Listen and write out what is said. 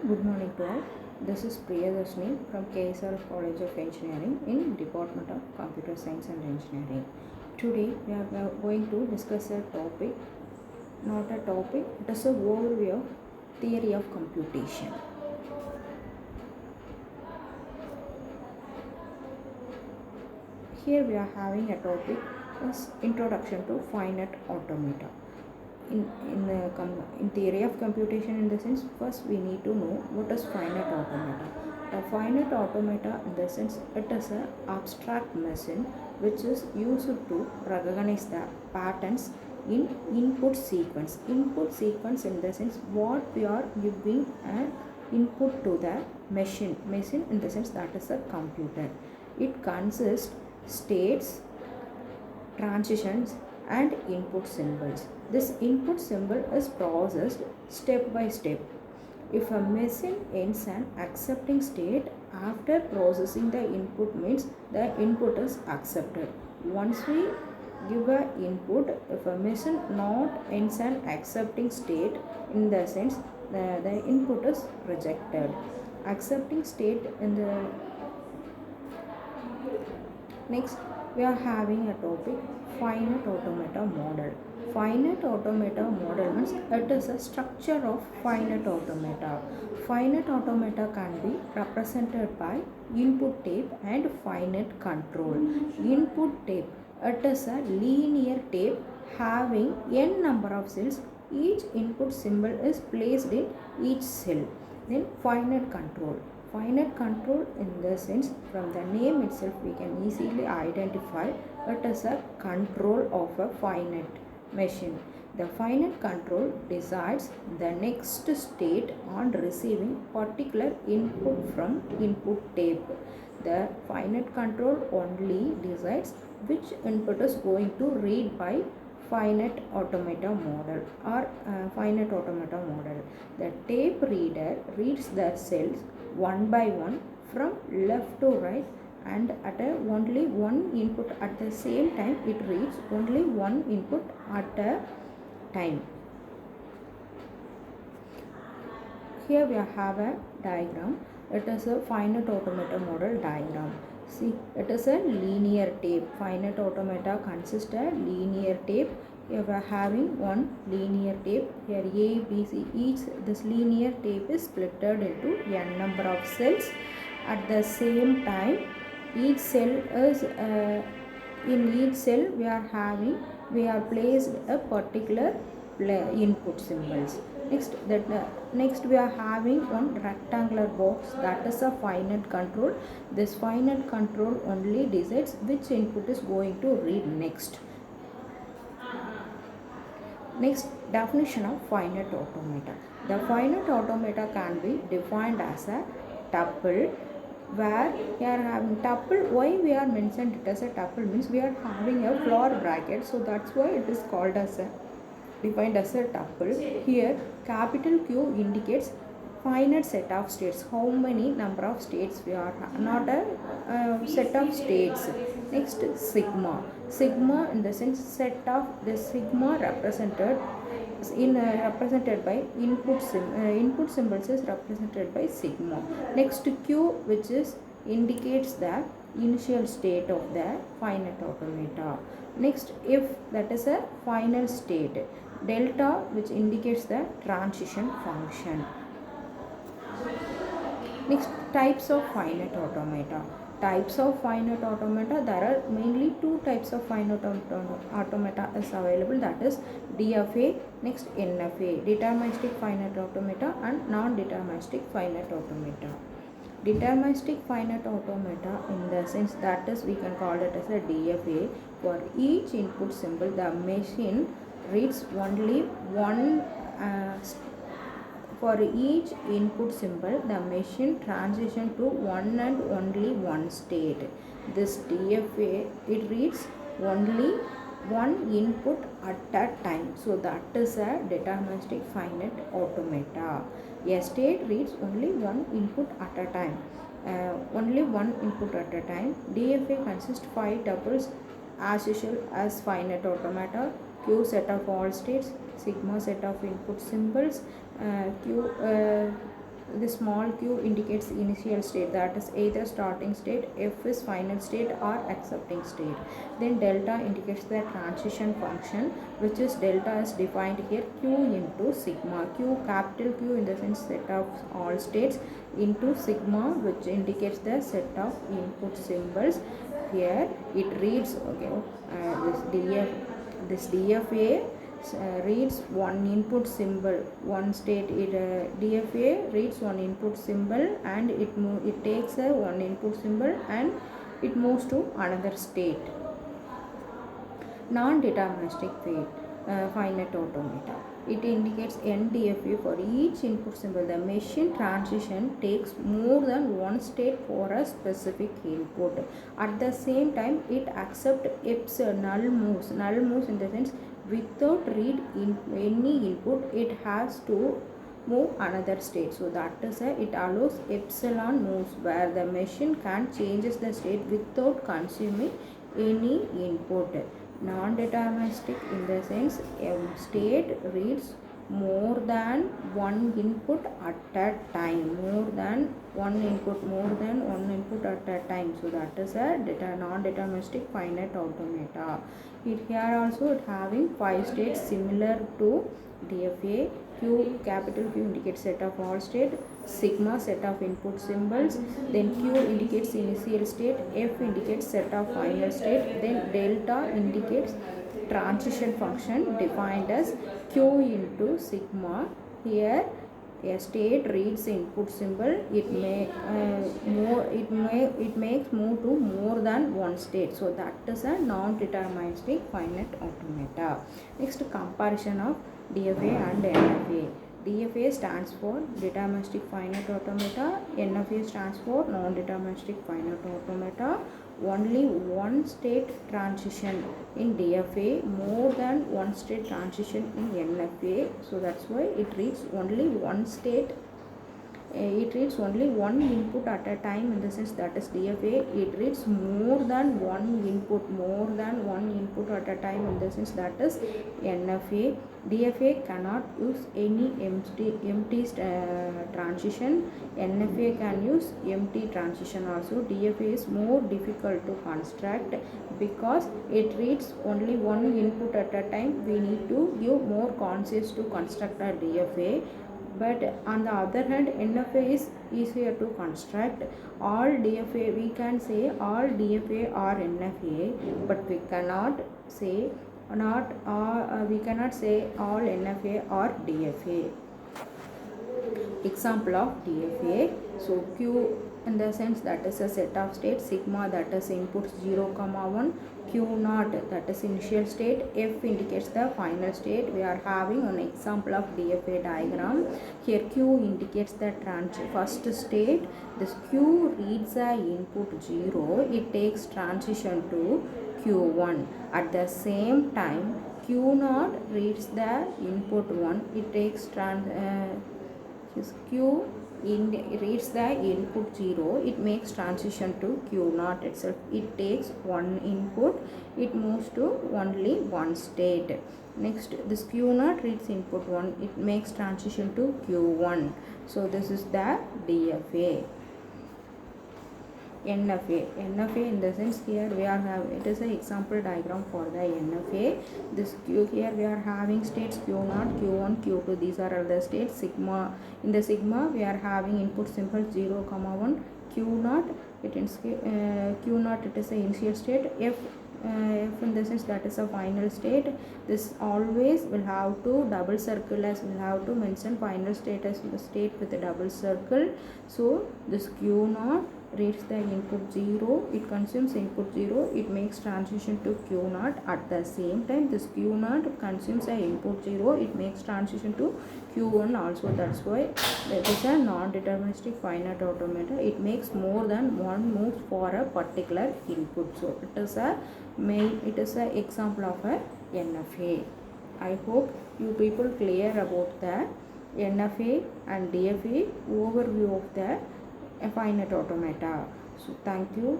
Good morning to all. This is Priyadharshini from KSR College of Engineering in Department of Computer Science and Engineering. Today we are going to discuss a topic, not a topic, it is a overview of theory of computation. Here we are having a topic is Introduction to Finite Automata. In theory of computation, in the sense, first we need to know what is finite automata. The finite automata, in the sense, it is an abstract machine which is used to recognize the patterns in input sequence. Input sequence, in the sense, what we are giving an input to the machine in the sense that is a computer. It consists states, transitions and input symbols. This input symbol is processed step by step. If a machine ends an accepting state after processing the input, means the input is accepted. Once we give a input, if a machine not ends an accepting state, in the sense the input is rejected. Accepting state in the next we are having a topic finite automata model. Finite automata model means it is a structure of finite automata. Finite automata can be represented by input tape and finite control. Input tape, it is a linear tape having n number of cells. Each input symbol is placed in each cell. Then finite control. Finite control, in the sense, from the name itself we can easily identify it as a control of a finite machine. The finite control decides the next state on receiving particular input from input tape. The finite control only decides which input is going to read by finite automata model or finite automata model. The tape reader reads the cells one by one from left to right, and at only one input at the same time. It reads only one input at a time. Here we have a diagram. It is a finite automata model diagram. See, it is a linear tape. Finite automata consists of linear tape. Here we are having one linear tape. Here A, B, C. Each this linear tape is splitted into n number of cells. At the same time, each cell is in each cell we are placed a particular input symbols. Next we are having one rectangular box, that is a finite control. This finite control only decides which input is going to read next. Next, definition of finite automata. The finite automata can be defined as a tuple, where we are having tuple. Why we are mentioned it as a tuple means we are having a floor bracket, so that's why it is called as a defined as a tuple. Here capital Q indicates finite set of states, how many number of states we are, not a set of states. Next, sigma in the sense set of the sigma represented represented by input symbols is represented by sigma. Next, Q, which is indicates the initial state of the finite automata. Next, if, that is a final state. Delta, which indicates the transition function. Next, types of finite automata. Types of finite automata, there are mainly two types of finite automata is available, that is DFA, next NFA, deterministic finite automata and non-deterministic finite automata. Deterministic finite automata, in the sense, that is we can call it as a DFA. For each input symbol, the machine reads only one for each input symbol, the machine transitions to one and only one state. This DFA, it reads only one input at a time. So that is a deterministic finite automata. A state reads only one input at a time. Only one input at a time. DFA consists 5 tuples as usual as finite automata. Q set of all states, sigma set of input symbols, Q The small q indicates initial state, that is either starting state, f is final state or accepting state. Then delta indicates the transition function, which is delta is defined here q into sigma. Q, capital Q in the sense set of all states, into sigma, which indicates the set of input symbols. Here it reads, okay, this DFA reads one input symbol, one state. DFA reads one input symbol and it takes a one input symbol and it moves to another state. Non-deterministic finite automata. It indicates NDFA for each input symbol. The machine transition takes more than one state for a specific input. At the same time, it accepts its null moves. Null moves in the sense without read in any input, it has to move another state. So that is it allows epsilon moves where the machine can changes the state without consuming any input. Non-deterministic in the sense a state reads more than one input at a time, more than one input at a time. So that is a non-deterministic finite automata. Here also it having 5 states similar to DFA. Q, capital Q indicates set of all state, sigma set of input symbols, then Q indicates initial state, F indicates set of final state, then delta indicates transition function defined as Q into sigma. Here a state reads input symbol, it makes move to more than one state. So that is a non-deterministic finite automata. Next, comparison of DFA and NFA. DFA stands for deterministic finite automata, NFA stands for non-deterministic finite automata. Only one state transition in DFA, more than one state transition in NFA. So that's why it reads only one state. It reads only one input at a time in the sense that is DFA. It reads more than one input at a time in the sense that is NFA. DFA cannot use any empty transition. NFA can use empty transition also. DFA is more difficult to construct because it reads only one input at a time. We need to give more concepts to construct a DFA. But on the other hand, NFA is easier to construct. All DFA, we can say all DFA are NFA, but we cannot say we cannot say all NFA are DFA. Example of DFA. So Q in the sense that is a set of states, sigma that is inputs 0, 1, Q naught that is initial state, F indicates the final state. We are having an example of DFA diagram. Here Q indicates the first state. This Q reads the input 0, it takes transition to Q1. At the same time, Q naught reads the input 1, it takes Q reads the input 0, it makes transition to Q naught itself. It takes one input, it moves to only one state. Next, this Q naught reads input 1, it makes transition to Q1. So this is the DFA. NFA in the sense here we are having, it is an example diagram for the NFA. This Q, here we are having states Q0, Q1, Q2, these are other states. Sigma, in the sigma we are having input symbol 0, 1, Q0, it is Q0, it is the initial state. F in the sense that is a final state. This always will have to double circle, as will have to mention final state as the state with a double circle. So this Q0 reads the input 0, it consumes input 0, it makes transition to Q0. At the same time, this Q0 consumes the input 0, it makes transition to Q1 also. That's why it is a non-deterministic finite automata. It makes more than one move for a particular input. So it is a example of a NFA. I hope you people clear about the NFA and DFA overview of the finite automata. So thank you.